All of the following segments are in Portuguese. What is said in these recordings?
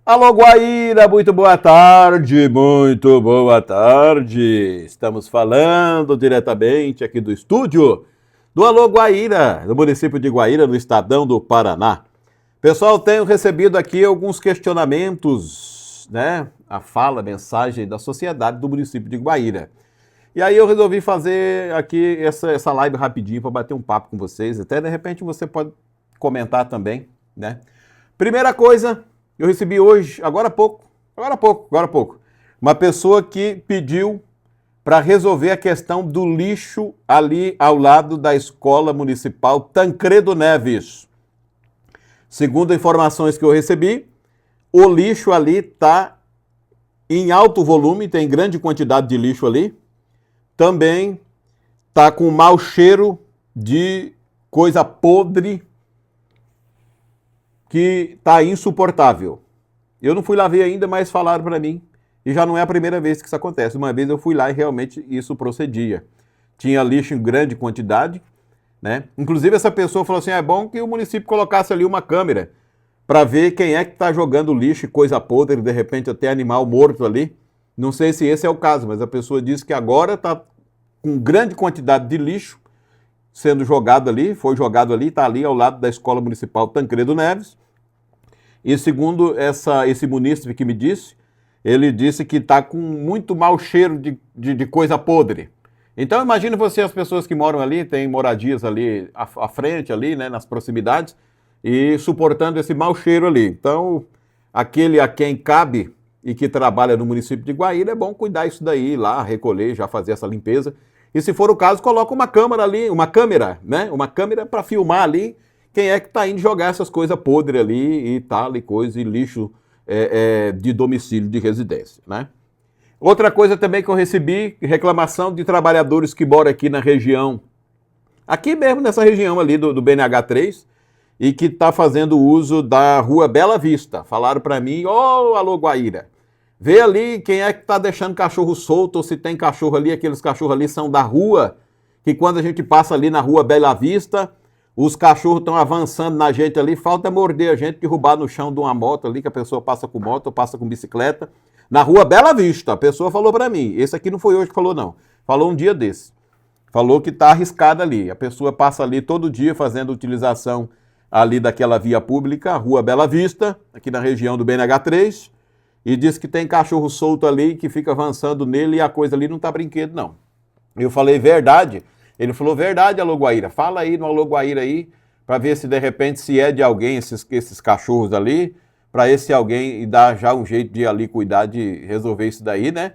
Alô, Guaíra, muito boa tarde, muito boa tarde. Estamos falando diretamente aqui do estúdio do Alô Guaíra, do município de Guaíra, no estadão do Paraná. Pessoal, tenho recebido aqui alguns questionamentos, né? A mensagem da sociedade do município de Guaíra. E aí eu resolvi fazer aqui essa live rapidinho para bater um papo com vocês. Até de repente você pode comentar também, né? Primeira coisa, eu recebi hoje, agora há pouco, uma pessoa que pediu para resolver a questão do lixo ali ao lado da Escola Municipal Tancredo Neves. Segundo informações que eu recebi, o lixo ali está em alto volume, tem grande quantidade de lixo ali. Também está com mau cheiro de coisa podre que está insuportável. Eu não fui lá ver ainda, mas falaram para mim. E já não é a primeira vez que isso acontece. Uma vez eu fui lá e realmente isso procedia. Tinha lixo em grande quantidade, né? Inclusive essa pessoa falou assim, é bom que o município colocasse ali uma câmera para ver quem é que está jogando lixo e coisa podre, de repente até animal morto ali. Não sei se esse é o caso, mas a pessoa disse que agora está com grande quantidade de lixo sendo jogado ali, foi jogado ali, está ali ao lado da Escola Municipal Tancredo Neves. E segundo esse munícipe que me disse, ele disse que está com muito mau cheiro de coisa podre. Então imagine você, as pessoas que moram ali, têm moradias ali à frente, ali, né, nas proximidades, e suportando esse mau cheiro ali. Então, aquele a quem cabe e que trabalha no município de Guaíra, é bom cuidar isso daí, ir lá, recolher, já fazer essa limpeza. E se for o caso, coloca uma câmera ali, uma câmera para filmar ali quem é que está indo jogar essas coisas podres ali e tal, e coisa, e lixo de domicílio de residência, né? Outra coisa também que eu recebi, reclamação de trabalhadores que moram aqui na região, aqui mesmo nessa região ali do BNH3, e que está fazendo uso da Rua Bela Vista. Falaram para mim, alô Guaíra, vê ali quem é que está deixando cachorro solto, ou se tem cachorro ali, aqueles cachorros ali são da rua, que quando a gente passa ali na Rua Bela Vista, os cachorros estão avançando na gente ali, falta morder a gente, derrubar no chão de uma moto ali, que a pessoa passa com moto ou passa com bicicleta. Na Rua Bela Vista, a pessoa falou para mim, esse aqui não foi hoje que falou não, falou um dia desse. Falou que está arriscado ali, a pessoa passa ali todo dia fazendo utilização ali daquela via pública, Rua Bela Vista, aqui na região do BNH3, e diz que tem cachorro solto ali, que fica avançando nele e a coisa ali não está brinquedo não. Eu falei, verdade? Ele falou, verdade, Alô Guaíra, fala aí no Alô Guaíra aí, para ver se de repente se é de alguém esses cachorros ali, para esse alguém dar já um jeito de ir ali cuidar de resolver isso daí, né?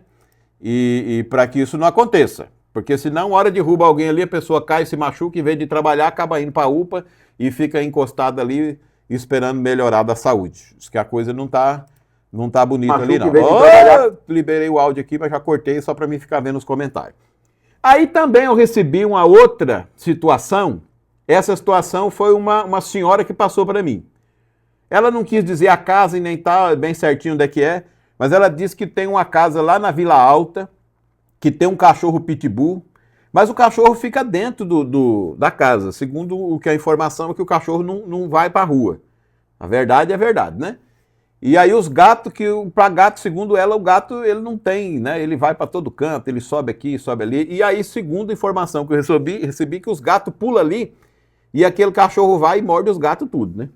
E para que isso não aconteça. Porque senão, na hora de derruba alguém ali, a pessoa cai, se machuca, em vez de trabalhar, acaba indo para a UPA e fica encostada ali esperando melhorar da saúde. Diz que a coisa não tá bonita ali não. Liberei o áudio aqui, mas já cortei só para mim ficar vendo os comentários. Aí também eu recebi uma outra situação. Essa situação foi uma senhora que passou para mim. Ela não quis dizer a casa e nem tal, bem certinho onde é que é, mas ela disse que tem uma casa lá na Vila Alta, que tem um cachorro pitbull, mas o cachorro fica dentro da casa. Segundo o que a informação é que o cachorro não vai para a rua. A verdade é verdade, né? E aí os gatos, para gato, segundo ela, o gato ele não tem, né? Ele vai para todo canto, ele sobe aqui, sobe ali. E aí, segundo a informação que eu recebi que os gatos pulam ali e aquele cachorro vai e morde os gatos tudo, né?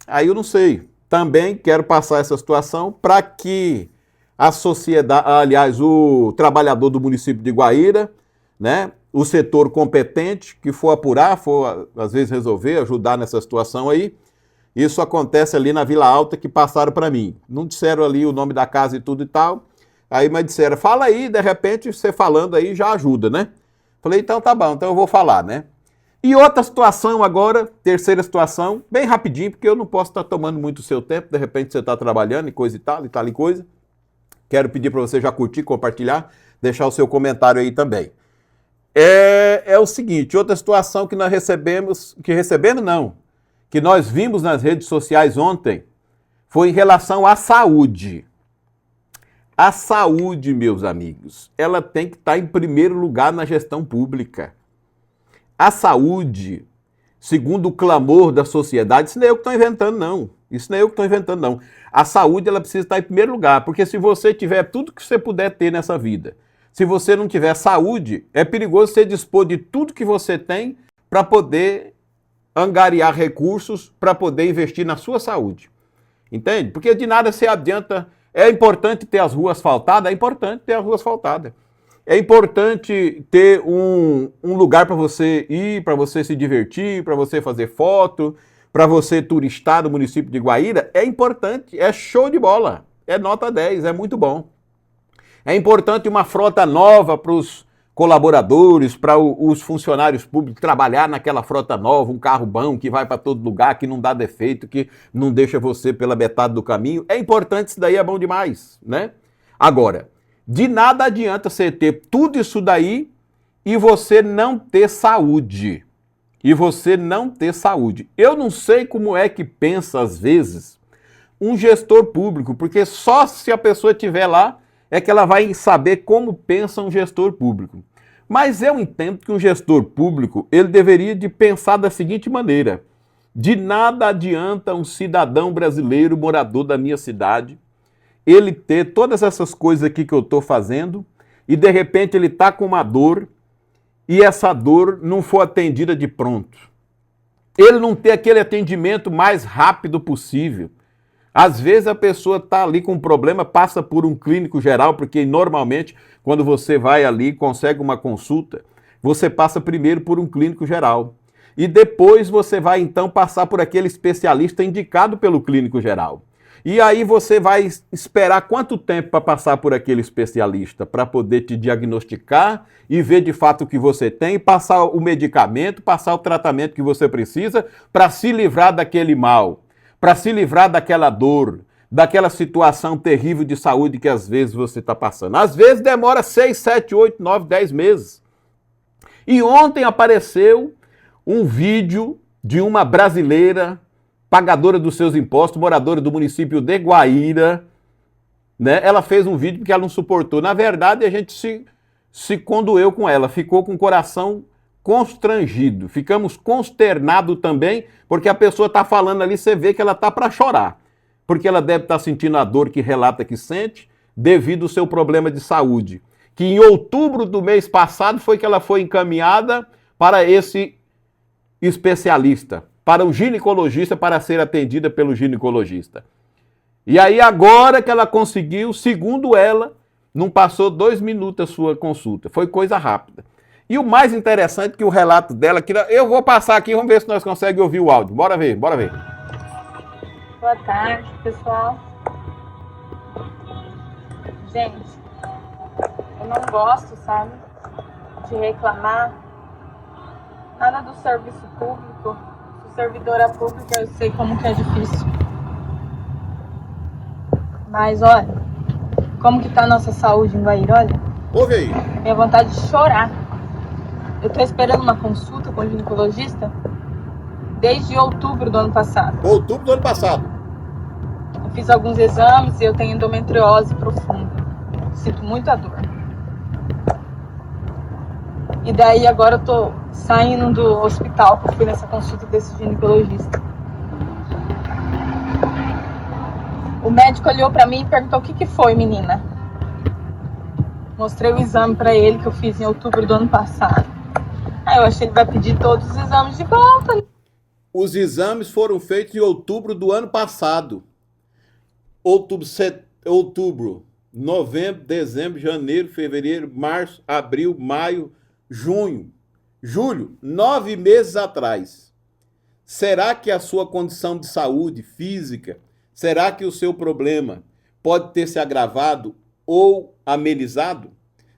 Aí eu não sei. Também quero passar essa situação para que a sociedade, aliás, o trabalhador do município de Guaíra, né? O setor competente que for apurar, for às vezes resolver, ajudar nessa situação aí. Isso acontece ali na Vila Alta, que passaram para mim. Não disseram ali o nome da casa e tudo e tal. Aí mas disseram, fala aí, de repente você falando aí já ajuda, né? Falei, então tá bom, então eu vou falar, né? E outra situação agora, terceira situação, bem rapidinho, porque eu não posso estar tomando muito o seu tempo, de repente você está trabalhando e coisa e tal e coisa. Quero pedir para você já curtir, compartilhar, deixar o seu comentário aí também. É o seguinte, outra situação que nós que nós vimos nas redes sociais ontem, foi em relação à saúde. A saúde, meus amigos, ela tem que estar em primeiro lugar na gestão pública. A saúde, segundo o clamor da sociedade, isso não é eu que estou inventando, não. Isso não é eu que estou inventando, não. A saúde, ela precisa estar em primeiro lugar, porque se você tiver tudo que você puder ter nessa vida, se você não tiver saúde, é perigoso você dispor de tudo que você tem para poder angariar recursos, para poder investir na sua saúde. Entende? Porque de nada se adianta. É importante ter as ruas asfaltadas? É importante ter as ruas asfaltadas. É importante ter um lugar para você ir, para você se divertir, para você fazer foto, para você turistar no município de Guaíra. É importante, é show de bola. É nota 10, é muito bom. É importante uma frota nova para os colaboradores, para os funcionários públicos trabalhar naquela frota nova, um carro bom que vai para todo lugar, que não dá defeito, que não deixa você pela metade do caminho. É importante, isso daí é bom demais, né? Agora, de nada adianta você ter tudo isso daí e você não ter saúde. E você não ter saúde. Eu não sei como é que pensa, às vezes, um gestor público, porque só se a pessoa estiver lá é que ela vai saber como pensa um gestor público. Mas eu entendo que um gestor público, ele deveria de pensar da seguinte maneira: de nada adianta um cidadão brasileiro, morador da minha cidade, ele ter todas essas coisas aqui que eu estou fazendo e de repente ele está com uma dor e essa dor não for atendida de pronto. Ele não ter aquele atendimento mais rápido possível. Às vezes a pessoa está ali com um problema, passa por um clínico geral, porque normalmente quando você vai ali, consegue uma consulta, você passa primeiro por um clínico geral. E depois você vai então passar por aquele especialista indicado pelo clínico geral. E aí você vai esperar quanto tempo para passar por aquele especialista, para poder te diagnosticar e ver de fato o que você tem, passar o medicamento, passar o tratamento que você precisa para se livrar daquele mal, para se livrar daquela dor, daquela situação terrível de saúde que às vezes você está passando. Às vezes demora 6, 7, 8, 9, 10 meses. E ontem apareceu um vídeo de uma brasileira pagadora dos seus impostos, moradora do município de Guaíra, né? Ela fez um vídeo porque ela não suportou. Na verdade, a gente se condoeu com ela, ficou com o coração constrangido, ficamos consternados também, porque a pessoa está falando ali, você vê que ela está para chorar, porque ela deve estar sentindo a dor que relata que sente devido ao seu problema de saúde, que em outubro do mês passado foi que ela foi encaminhada para esse especialista, para um ginecologista, para ser atendida pelo ginecologista. E aí agora que ela conseguiu, segundo ela, não passou 2 minutos a sua consulta, foi coisa rápida. E o mais interessante é que o relato dela, que eu vou passar aqui, vamos ver se nós conseguimos ouvir o áudio. Bora ver, bora ver. Boa tarde, pessoal. Gente, eu não gosto, sabe, de reclamar nada do serviço público. Servidora pública, eu sei como que é difícil. Mas olha, como que tá a nossa saúde em Guaíra, olha. Ouve aí. Minha vontade de chorar. Eu tô esperando uma consulta com o ginecologista desde outubro do ano passado. Outubro do ano passado. Eu fiz alguns exames e eu tenho endometriose profunda. Sinto muita dor. E daí agora eu tô saindo do hospital, que eu fui nessa consulta desse ginecologista. O médico olhou pra mim e perguntou: o que foi, menina? Mostrei o exame pra ele que eu fiz em outubro do ano passado. Aí eu achei que ele vai pedir todos os exames de volta. Os exames foram feitos em outubro do ano passado. Outubro, novembro, dezembro, janeiro, fevereiro, março, abril, maio, junho, julho, 9 meses atrás. Será que a sua condição de saúde física, será que o seu problema pode ter se agravado ou amenizado?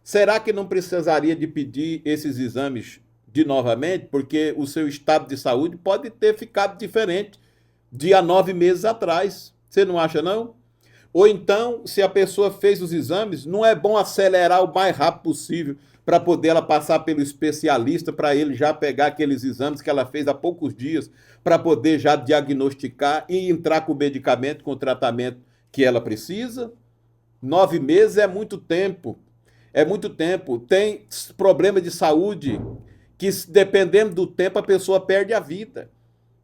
Será que não precisaria de pedir esses exames de novamente? Porque o seu estado de saúde pode ter ficado diferente de há 9 meses atrás. Você não acha, não? Ou então, se a pessoa fez os exames, não é bom acelerar o mais rápido possível para poder ela passar pelo especialista, para ele já pegar aqueles exames que ela fez há poucos dias, para poder já diagnosticar e entrar com o medicamento, com o tratamento que ela precisa? 9 meses é muito tempo. É muito tempo. Tem problema de saúde que, dependendo do tempo, a pessoa perde a vida.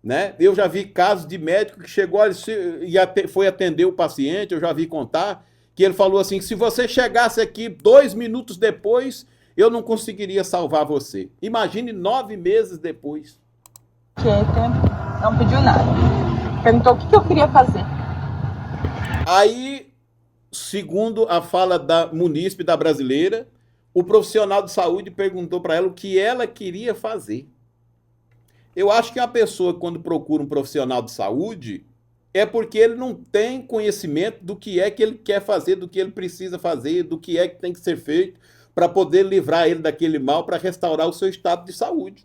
né? Eu já vi casos de médico que chegou e foi atender o paciente, eu já vi contar, que ele falou assim, se você chegasse aqui 2 minutos depois, eu não conseguiria salvar você. Imagine 9 meses depois. Não pediu nada. Perguntou o que eu queria fazer. Aí, segundo a fala da munícipe, da brasileira, o profissional de saúde perguntou para ela o que ela queria fazer. Eu acho que uma pessoa, quando procura um profissional de saúde, é porque ele não tem conhecimento do que é que ele quer fazer, do que ele precisa fazer, do que é que tem que ser feito para poder livrar ele daquele mal, para restaurar o seu estado de saúde.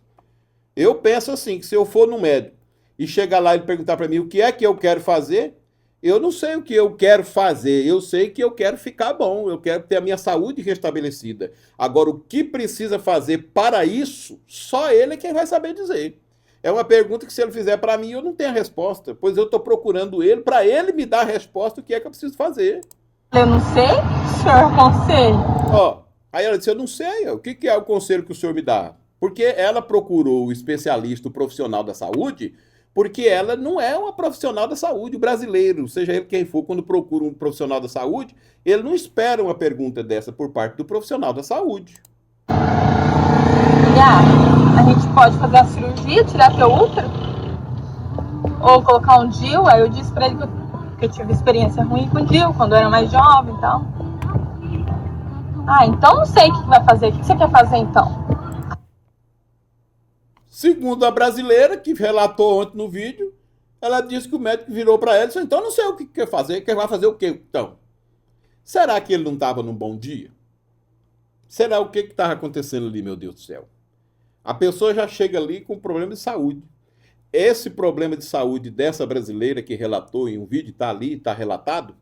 Eu penso assim, que se eu for no médico e chegar lá e ele perguntar para mim o que é que eu quero fazer, eu não sei o que eu quero fazer, eu sei que eu quero ficar bom, eu quero ter a minha saúde restabelecida. Agora, o que precisa fazer para isso, só ele é quem vai saber dizer. É uma pergunta que se ele fizer para mim, eu não tenho a resposta, pois eu estou procurando ele para ele me dar a resposta do que é que eu preciso fazer. Eu não sei, senhor conselho. Ó, aí ela disse, eu não sei, o que é o conselho que o senhor me dá? Porque ela procurou o especialista, o profissional da saúde, porque ela não é uma profissional da saúde. O brasileiro, seja ele quem for, quando procura um profissional da saúde, ele não espera uma pergunta dessa por parte do profissional da saúde. A gente pode fazer a cirurgia, tirar teu útero? Ou colocar um DIU? Aí eu disse pra ele que eu tive experiência ruim com DIU, quando eu era mais jovem e tal. Então não sei o que vai fazer. O que você quer fazer então? Segundo a brasileira, que relatou ontem no vídeo, ela disse que o médico virou para ela e disse, então não sei o que quer fazer, vai fazer o quê então? Será que ele não estava num bom dia? Será o que estava acontecendo ali, meu Deus do céu? A pessoa já chega ali com problema de saúde. Esse problema de saúde dessa brasileira que relatou em um vídeo, está ali, está relatado,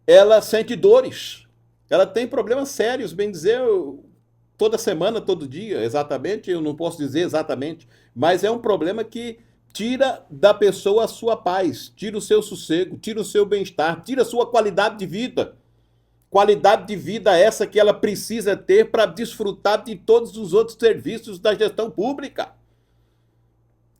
ela sente dores. Ela tem problemas sérios, bem dizer, toda semana, todo dia, exatamente, eu não posso dizer exatamente, mas é um problema que tira da pessoa a sua paz, tira o seu sossego, tira o seu bem-estar, tira a sua qualidade de vida. Qualidade de vida essa que ela precisa ter para desfrutar de todos os outros serviços da gestão pública.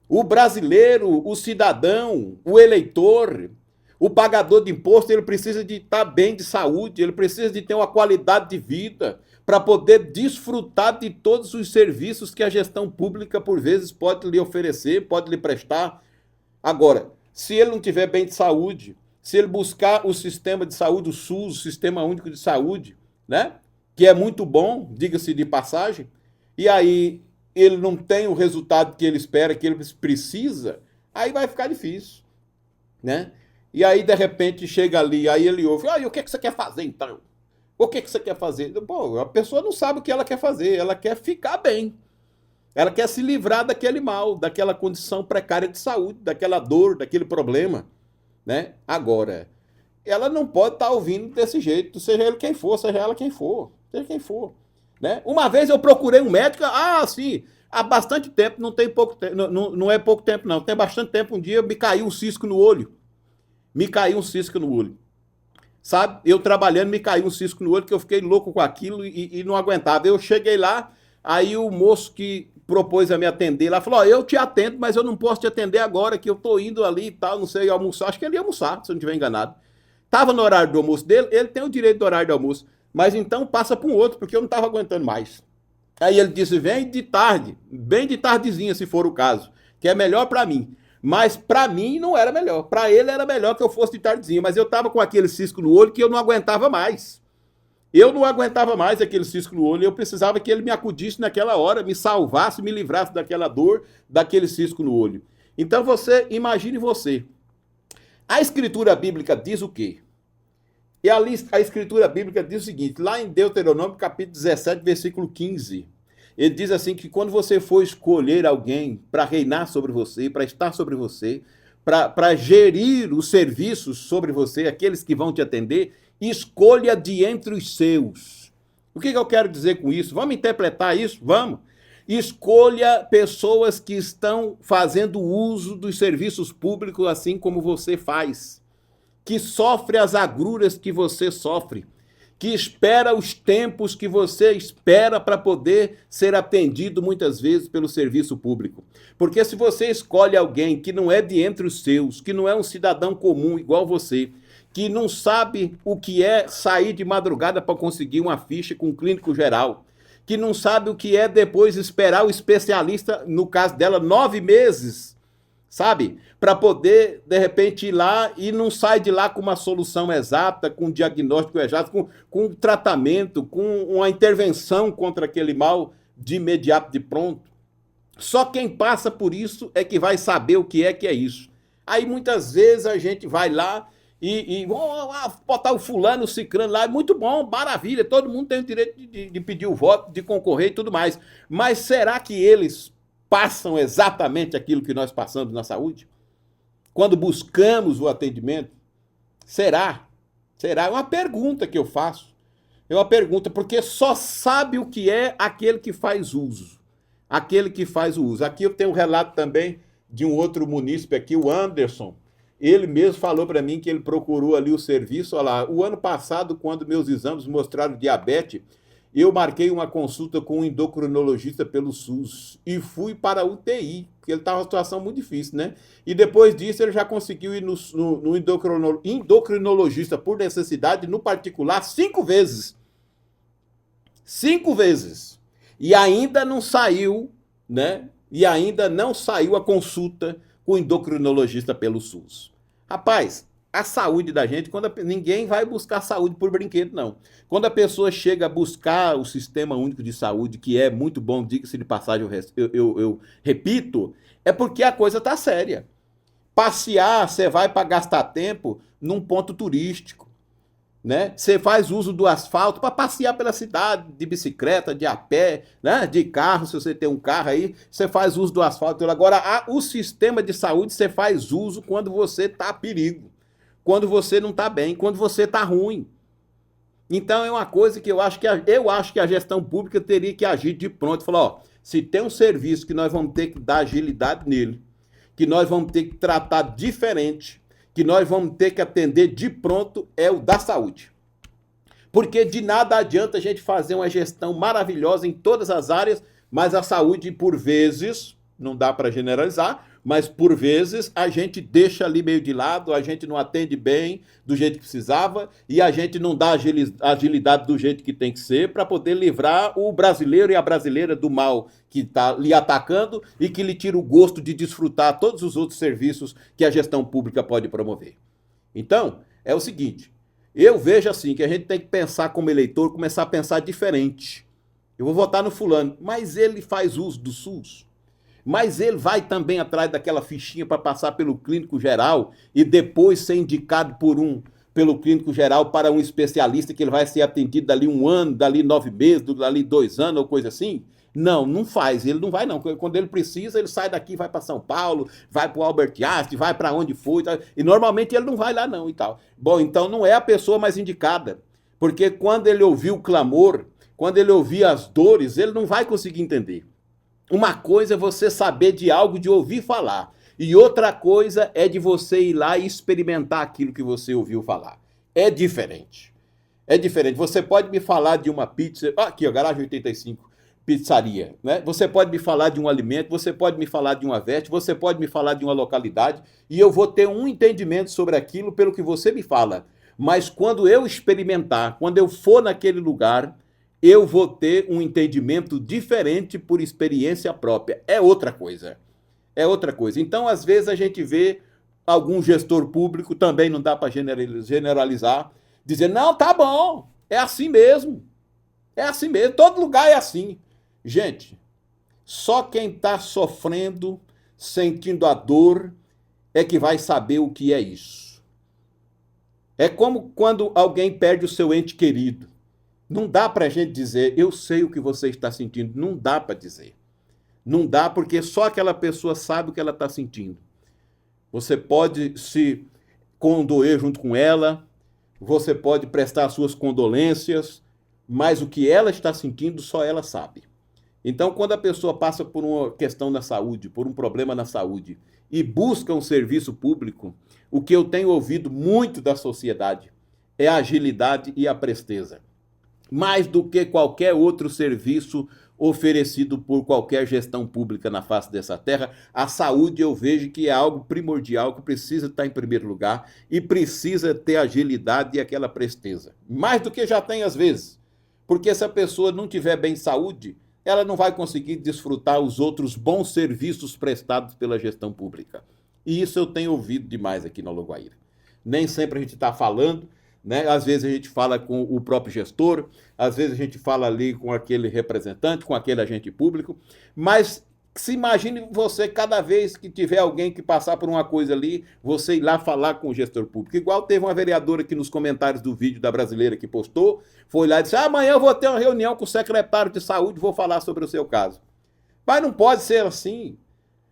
O brasileiro, o cidadão, o eleitor, o pagador de imposto, ele precisa de estar bem de saúde, ele precisa de ter uma qualidade de vida para poder desfrutar de todos os serviços que a gestão pública, por vezes, pode lhe oferecer, pode lhe prestar. Agora, se ele não tiver bem de saúde, se ele buscar o sistema de saúde, o SUS, o Sistema Único de Saúde, né? Que é muito bom, diga-se de passagem, e aí ele não tem o resultado que ele espera, que ele precisa, aí vai ficar difícil, né? E aí, de repente, chega ali, aí ele ouve, e o que você quer fazer, então? O que você quer fazer? Pô, a pessoa não sabe o que ela quer fazer, ela quer ficar bem. Ela quer se livrar daquele mal, daquela condição precária de saúde, daquela dor, daquele problema, né? Agora, ela não pode estar ouvindo desse jeito, seja ele quem for, seja ela quem for, seja quem for, né? Uma vez eu procurei um médico, sim, há bastante tempo, não tem pouco tempo, não é pouco tempo não, tem bastante tempo, um dia me caiu um cisco no olho. Sabe? Eu trabalhando, me caiu um cisco no olho, que eu fiquei louco com aquilo e não aguentava. Eu cheguei lá, aí o moço que propôs a me atender lá falou, eu te atendo, mas eu não posso te atender agora, que eu tô indo ali e tal, não sei, almoçar. Acho que ele ia almoçar, se eu não estiver enganado. Tava no horário do almoço dele, ele tem o direito do horário do almoço, mas então passa para um outro, porque eu não tava aguentando mais. Aí ele disse, vem de tarde, bem de tardezinha, se for o caso, que é melhor para mim. Mas para mim não era melhor. Para ele era melhor que eu fosse de tardezinha. Mas eu estava com aquele cisco no olho que eu não aguentava mais. Eu não aguentava mais aquele cisco no olho. Eu precisava que ele me acudisse naquela hora, me salvasse, me livrasse daquela dor, daquele cisco no olho. Então você, imagine você. A escritura bíblica diz o quê? E ali a escritura bíblica diz o seguinte, lá em Deuteronômio capítulo 17, versículo 15... Ele diz assim que quando você for escolher alguém para reinar sobre você, para estar sobre você, para gerir os serviços sobre você, aqueles que vão te atender, escolha de entre os seus. O que eu quero dizer com isso? Vamos interpretar isso? Vamos. Escolha pessoas que estão fazendo uso dos serviços públicos assim como você faz, que sofre as agruras que você sofre, que espera os tempos que você espera para poder ser atendido muitas vezes pelo serviço público. Porque se você escolhe alguém que não é de entre os seus, que não é um cidadão comum igual você, que não sabe o que é sair de madrugada para conseguir uma ficha com um clínico geral, que não sabe o que é depois esperar o especialista, no caso dela, 9 meses, sabe? Para poder, de repente, ir lá e não sai de lá com uma solução exata, com um diagnóstico exato, com um tratamento, com uma intervenção contra aquele mal de imediato, de pronto. Só quem passa por isso é que vai saber o que é isso. Aí, muitas vezes, a gente vai lá e botar o fulano, o ciclano lá, muito bom, maravilha, todo mundo tem o direito de pedir o voto, de concorrer e tudo mais. Mas será que eles passam exatamente aquilo que nós passamos na saúde? Quando buscamos o atendimento? Será? Será? É uma pergunta que eu faço. É uma pergunta, porque só sabe o que é aquele que faz uso. Aquele que faz o uso. Aqui eu tenho um relato também de um outro munícipe aqui, o Anderson. Ele mesmo falou para mim que ele procurou ali o serviço. Olha lá, o ano passado, quando meus exames mostraram diabetes, eu marquei uma consulta com um endocrinologista pelo SUS e fui para a UTI, porque ele estava numa situação muito difícil, né? E depois disso ele já conseguiu ir no endocrinologista por necessidade, no particular, 5 vezes. 5 vezes. E ainda não saiu, né? E ainda não saiu a consulta com o endocrinologista pelo SUS. Rapaz, a saúde da gente, ninguém vai buscar saúde por brinquedo, não. Quando a pessoa chega a buscar o Sistema Único de Saúde, que é muito bom, diga-se de passagem, eu repito, é porque a coisa está séria. Passear, você vai para gastar tempo num ponto turístico, né? Você faz uso do asfalto para passear pela cidade, de bicicleta, de a pé, né? De carro, se você tem um carro aí, você faz uso do asfalto. Agora, o sistema de saúde você faz uso quando você está a perigo, quando você não está bem, quando você está ruim. Então é uma coisa que eu acho que a gestão pública teria que agir de pronto. Falar, ó, se tem um serviço que nós vamos ter que dar agilidade nele, que nós vamos ter que tratar diferente, que nós vamos ter que atender de pronto, é o da saúde. Porque de nada adianta a gente fazer uma gestão maravilhosa em todas as áreas, mas a saúde, por vezes, não dá para generalizar, mas por vezes a gente deixa ali meio de lado, a gente não atende bem do jeito que precisava e a gente não dá agilidade do jeito que tem que ser para poder livrar o brasileiro e a brasileira do mal que está lhe atacando e que lhe tira o gosto de desfrutar todos os outros serviços que a gestão pública pode promover. Então, é o seguinte, eu vejo assim que a gente tem que pensar como eleitor, começar a pensar diferente. Eu vou votar no fulano, mas ele faz uso do SUS? Mas ele vai também atrás daquela fichinha para passar pelo clínico geral e depois ser indicado pelo clínico geral para um especialista que ele vai ser atendido dali 1 ano, dali 9 meses, dali 2 anos ou coisa assim? Não, não faz, ele não vai não. Quando ele precisa, ele sai daqui, vai para São Paulo, vai para o Albert Einstein, vai para onde for e normalmente ele não vai lá não e tal. Bom, então não é a pessoa mais indicada, porque quando ele ouvir o clamor, quando ele ouvir as dores, ele não vai conseguir entender. Uma coisa é você saber de algo, de ouvir falar. E outra coisa é de você ir lá e experimentar aquilo que você ouviu falar. É diferente. É diferente. Você pode me falar de uma pizza... Aqui, ó, Garagem 85, pizzaria. Né? Você pode me falar de um alimento, você pode me falar de uma veste, você pode me falar de uma localidade, e eu vou ter um entendimento sobre aquilo pelo que você me fala. Mas quando eu experimentar, quando eu for naquele lugar... eu vou ter um entendimento diferente por experiência própria. É outra coisa. É outra coisa. Então, às vezes, a gente vê algum gestor público, também não dá para generalizar, dizer, não, tá bom, é assim mesmo. É assim mesmo, todo lugar é assim. Gente, só quem está sofrendo, sentindo a dor, é que vai saber o que é isso. É como quando alguém perde o seu ente querido. Não dá para a gente dizer, eu sei o que você está sentindo. Não dá para dizer. Não dá porque só aquela pessoa sabe o que ela está sentindo. Você pode se condoer junto com ela, você pode prestar as suas condolências, mas o que ela está sentindo só ela sabe. Então, quando a pessoa passa por uma questão na saúde, por um problema na saúde, e busca um serviço público, o que eu tenho ouvido muito da sociedade é a agilidade e a presteza. mais do que qualquer outro serviço oferecido por qualquer gestão pública na face dessa terra, a saúde eu vejo que é algo primordial, que precisa estar em primeiro lugar e precisa ter agilidade e aquela presteza. Mais do que já tem às vezes. Porque se a pessoa não tiver bem saúde, ela não vai conseguir desfrutar os outros bons serviços prestados pela gestão pública. E isso eu tenho ouvido demais aqui na Loguaíra. Nem sempre a gente está falando, né? Às vezes a gente fala com o próprio gestor, às vezes a gente fala ali com aquele representante, com aquele agente público, mas se imagine você, cada vez que tiver alguém que passar por uma coisa ali, você ir lá falar com o gestor público. Igual teve uma vereadora aqui nos comentários do vídeo da Brasileira que postou, foi lá e disse, amanhã eu vou ter uma reunião com o secretário de saúde, vou falar sobre o seu caso. Mas não pode ser assim.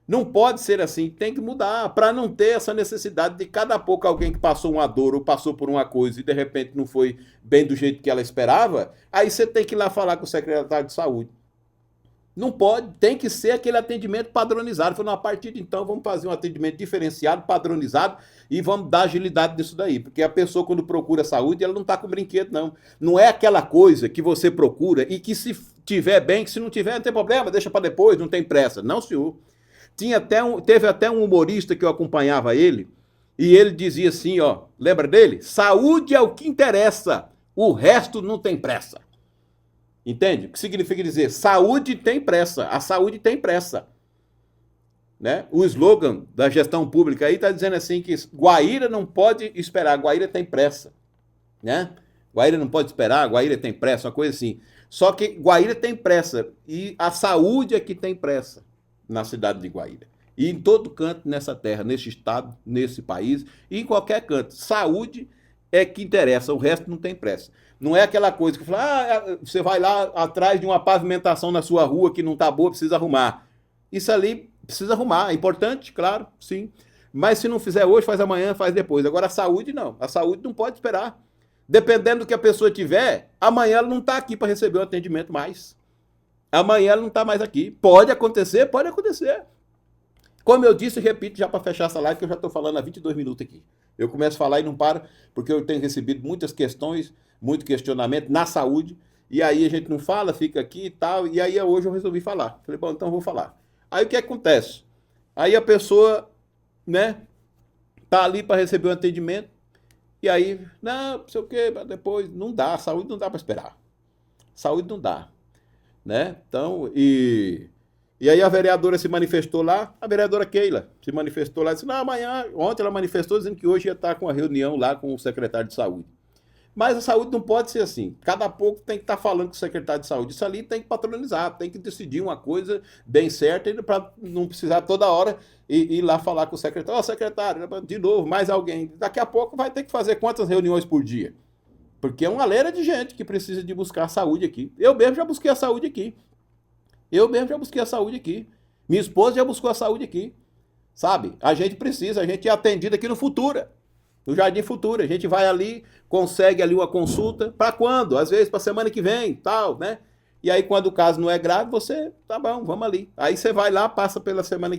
Não pode ser assim, tem que mudar, para não ter essa necessidade de cada pouco alguém que passou uma dor ou passou por uma coisa e de repente não foi bem do jeito que ela esperava, aí você tem que ir lá falar com o secretário de saúde. Não pode, tem que ser aquele atendimento padronizado. Falei, a partir de então vamos fazer um atendimento diferenciado, padronizado e vamos dar agilidade nisso daí. Porque a pessoa quando procura saúde, ela não está com brinquedo não. Não é aquela coisa que você procura e que se tiver bem, que se não tiver não tem problema, deixa para depois, não tem pressa. Não, senhor. Teve até um humorista que eu acompanhava ele, e ele dizia assim, ó, lembra dele? Saúde é o que interessa, o resto não tem pressa. Entende? O que significa dizer? Saúde tem pressa, a saúde tem pressa. Né? O slogan da gestão pública aí está dizendo assim que Guaíra não pode esperar, Guaíra tem pressa. Né? Guaíra não pode esperar, Guaíra tem pressa, uma coisa assim. Só que Guaíra tem pressa e a saúde é que tem pressa na cidade de Guaíra. E em todo canto nessa terra, nesse estado, nesse país, e em qualquer canto. Saúde é que interessa, o resto não tem pressa. Não é aquela coisa que fala, você vai lá atrás de uma pavimentação na sua rua que não está boa, precisa arrumar. Isso ali precisa arrumar, é importante, claro, sim. Mas se não fizer hoje, faz amanhã, faz depois. Agora a saúde não, a saúde não pode esperar. Dependendo do que a pessoa tiver, amanhã ela não está aqui para receber o atendimento mais. Amanhã ela não está mais aqui. Pode acontecer, pode acontecer. Como eu disse, repito já para fechar essa live, que eu já estou falando há 22 minutos aqui. Eu começo a falar e não paro, porque eu tenho recebido muitas questões, muito questionamento na saúde, e aí a gente não fala, fica aqui e tal, e aí hoje eu resolvi falar. Falei, bom, então eu vou falar. Aí o que acontece? Aí a pessoa, né, tá ali para receber um atendimento, e aí, não sei o que, depois, não dá, a saúde não dá para esperar. Saúde não dá. Né? Então, e aí a vereadora se manifestou lá, a vereadora Keila se manifestou lá, disse, não, ontem ela manifestou dizendo que hoje ia estar com a reunião lá com o secretário de saúde. Mas a saúde não pode ser assim, cada pouco tem que estar falando com o secretário de saúde, isso ali tem que patronizar, tem que decidir uma coisa bem certa, para não precisar toda hora ir lá falar com o secretário, secretário, de novo, mais alguém, daqui a pouco vai ter que fazer quantas reuniões por dia? Porque é uma leira de gente que precisa de buscar a saúde aqui. Eu mesmo já busquei a saúde aqui. Minha esposa já buscou a saúde aqui. Sabe? A gente precisa, a gente é atendido aqui no Futura. No Jardim Futura. A gente vai ali, consegue ali uma consulta. Para quando? Às vezes para semana que vem, tal, né? E aí quando o caso não é grave, você, tá bom, vamos ali. Aí você vai lá, passa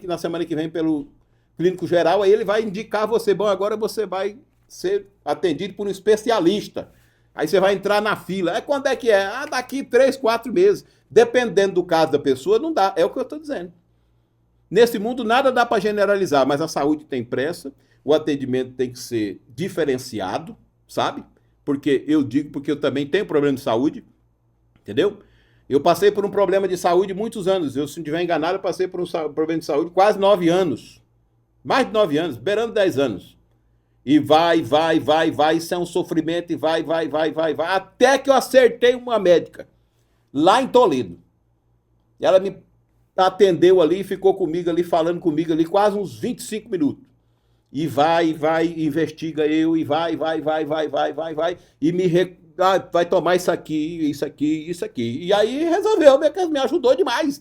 na semana que vem pelo clínico geral, aí ele vai indicar você, bom, agora você vai ser atendido por um especialista. Aí você vai entrar na fila. É quando é que é? Daqui 3, 4 meses. Dependendo do caso da pessoa, não dá. É o que eu estou dizendo. Nesse mundo, nada dá para generalizar, mas a saúde tem pressa, o atendimento tem que ser diferenciado, sabe? Porque eu também tenho problema de saúde, entendeu? Eu passei por um problema de saúde muitos anos. Se não estiver enganado, eu passei por um problema de saúde quase 9 anos. Mais de 9 anos, beirando 10 anos. E vai, isso é um sofrimento, e vai, até que eu acertei uma médica, lá em Toledo. Ela me atendeu ali, ficou comigo ali, falando comigo ali, quase uns 25 minutos. E vai, investiga eu, e vai, e vai tomar isso aqui. E aí resolveu, me ajudou demais,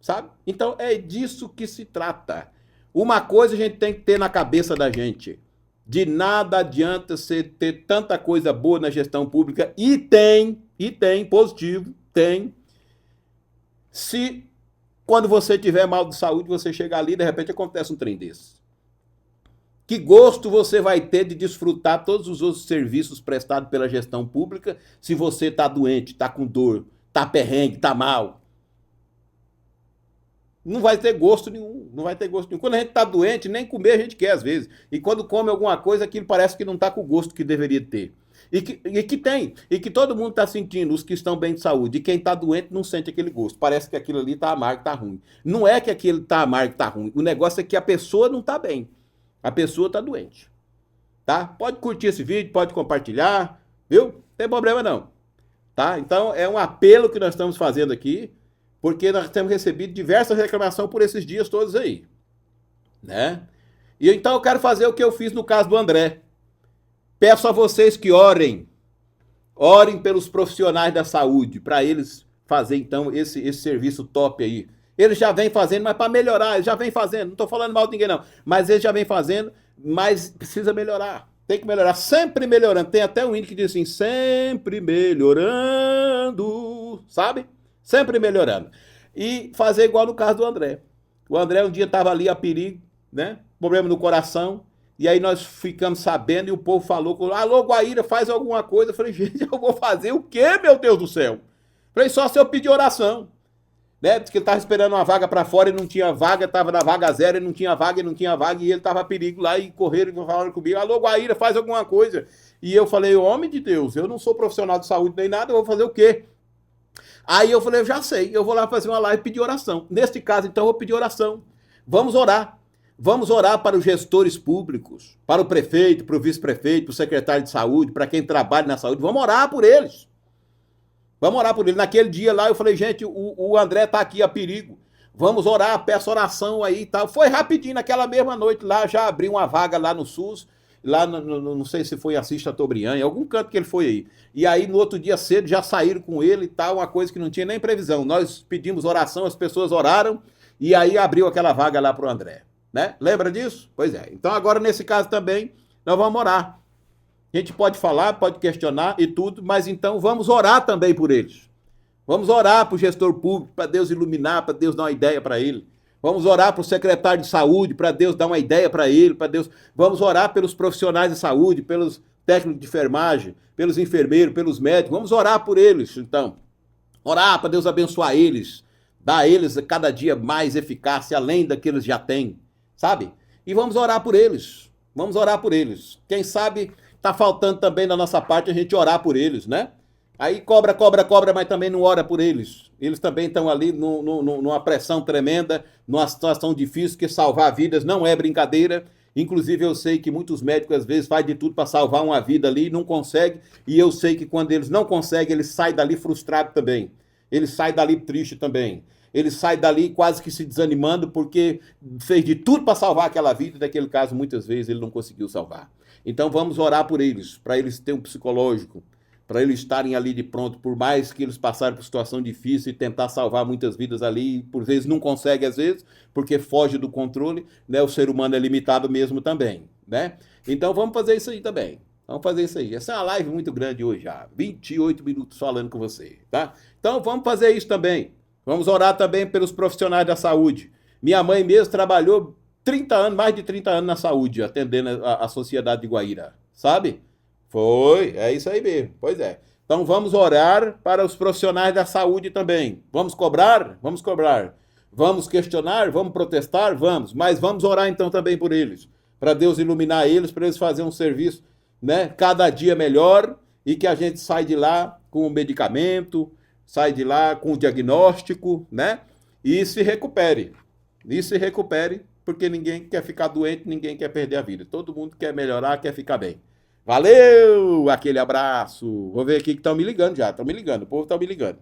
sabe? Então é disso que se trata. Uma coisa a gente tem que ter na cabeça da gente. De nada adianta você ter tanta coisa boa na gestão pública, e tem, positivo, tem. Se quando você tiver mal de saúde, você chegar ali, de repente acontece um trem desse. Que gosto você vai ter de desfrutar todos os outros serviços prestados pela gestão pública se você está doente, está com dor, está perrengue, está mal? Não vai ter gosto nenhum, não vai ter gosto nenhum. Quando a gente está doente, nem comer a gente quer às vezes. E quando come alguma coisa, aquilo parece que não está com o gosto que deveria ter. E que todo mundo está sentindo, os que estão bem de saúde. E quem está doente não sente aquele gosto. Parece que aquilo ali está amargo, está ruim. Não é que aquilo está amargo, está ruim. O negócio é que a pessoa não está bem. A pessoa está doente. Tá? Pode curtir esse vídeo, pode compartilhar, viu? Não tem problema não. Tá? Então é um apelo que nós estamos fazendo aqui, porque nós temos recebido diversas reclamações por esses dias todos aí. Né? E então eu quero fazer o que eu fiz no caso do André. Peço a vocês que orem. Orem pelos profissionais da saúde, para eles fazer então esse serviço top aí. Eles já vêm fazendo, mas para melhorar, eles já vêm fazendo. Não estou falando mal de ninguém não, mas eles já vêm fazendo, mas precisa melhorar. Tem que melhorar, sempre melhorando. Tem até um hino que diz assim, sempre melhorando, sabe? Sempre melhorando. E fazer igual no caso do André. O André um dia estava ali a perigo, né? Problema no coração. E aí nós ficamos sabendo e o povo falou, alô Guaíra, faz alguma coisa. Eu falei, gente, eu vou fazer o quê, meu Deus do céu? Eu falei, só se eu pedir oração. Né? Diz que ele estava esperando uma vaga para fora e não tinha vaga, estava na vaga zero e não tinha vaga, e ele estava a perigo lá e correram e falaram comigo, alô Guaíra, faz alguma coisa. E eu falei, homem de Deus, eu não sou profissional de saúde nem nada, eu vou fazer o quê? Aí eu falei, eu já sei, eu vou lá fazer uma live e pedir oração. Neste caso, então, eu vou pedir oração. Vamos orar. Vamos orar para os gestores públicos, para o prefeito, para o vice-prefeito, para o secretário de saúde, para quem trabalha na saúde. Vamos orar por eles. Vamos orar por eles. Naquele dia lá eu falei, gente, o André está aqui a perigo. Vamos orar, peço oração aí e tal. Foi rapidinho, naquela mesma noite lá, já abriu uma vaga lá no SUS, lá não sei se foi em Assis Chateaubriand, em algum canto que ele foi aí. E aí no outro dia cedo já saíram com ele e tal, uma coisa que não tinha nem previsão. Nós pedimos oração, as pessoas oraram e aí abriu aquela vaga lá para o André. Né? Lembra disso? Pois é. Então agora nesse caso também nós vamos orar. A gente pode falar, pode questionar e tudo, mas então vamos orar também por eles. Vamos orar para o gestor público, para Deus iluminar, para Deus dar uma ideia para ele. Vamos orar para o secretário de saúde, para Deus dar uma ideia para ele, para Deus. Vamos orar pelos profissionais de saúde, pelos técnicos de enfermagem, pelos enfermeiros, pelos médicos. Vamos orar por eles, então. Orar para Deus abençoar eles, dar a eles cada dia mais eficácia, além daqueles que já têm. Sabe? E vamos orar por eles. Vamos orar por eles. Quem sabe tá faltando também da nossa parte a gente orar por eles, né? Aí cobra, mas também não ora por eles. Eles também estão ali numa pressão tremenda, numa situação difícil, que salvar vidas não é brincadeira. Inclusive eu sei que muitos médicos às vezes fazem de tudo para salvar uma vida ali e não conseguem. E eu sei que quando eles não conseguem, eles saem dali frustrados também. Eles saem dali tristes também. Ele sai dali quase que se desanimando porque fez de tudo para salvar aquela vida e naquele caso muitas vezes ele não conseguiu salvar. Então vamos orar por eles, para eles terem um psicológico, para eles estarem ali de pronto, por mais que eles passarem por situação difícil e tentar salvar muitas vidas ali, por vezes não consegue às vezes, porque foge do controle, né? O ser humano é limitado mesmo também, né? Então vamos fazer isso aí também. Vamos fazer isso aí. Essa é uma live muito grande hoje já, 28 minutos falando com você, tá? Então vamos fazer isso também. Vamos orar também pelos profissionais da saúde. Minha mãe mesmo trabalhou 30 anos, mais de 30 anos na saúde, atendendo a sociedade de Guaíra, sabe? Foi, é isso aí mesmo, pois é. Então vamos orar para os profissionais da saúde também. Vamos cobrar? Vamos cobrar. Vamos questionar? Vamos protestar? Vamos. Mas vamos orar então também por eles, para Deus iluminar eles, para eles fazerem um serviço, né, cada dia melhor e que a gente sai de lá com o medicamento, sai de lá com o diagnóstico, né? E se recupere. E se recupere, porque ninguém quer ficar doente, ninguém quer perder a vida. Todo mundo quer melhorar, quer ficar bem. Valeu! Aquele abraço. Vou ver aqui que estão me ligando já. Estão me ligando, o povo está me ligando.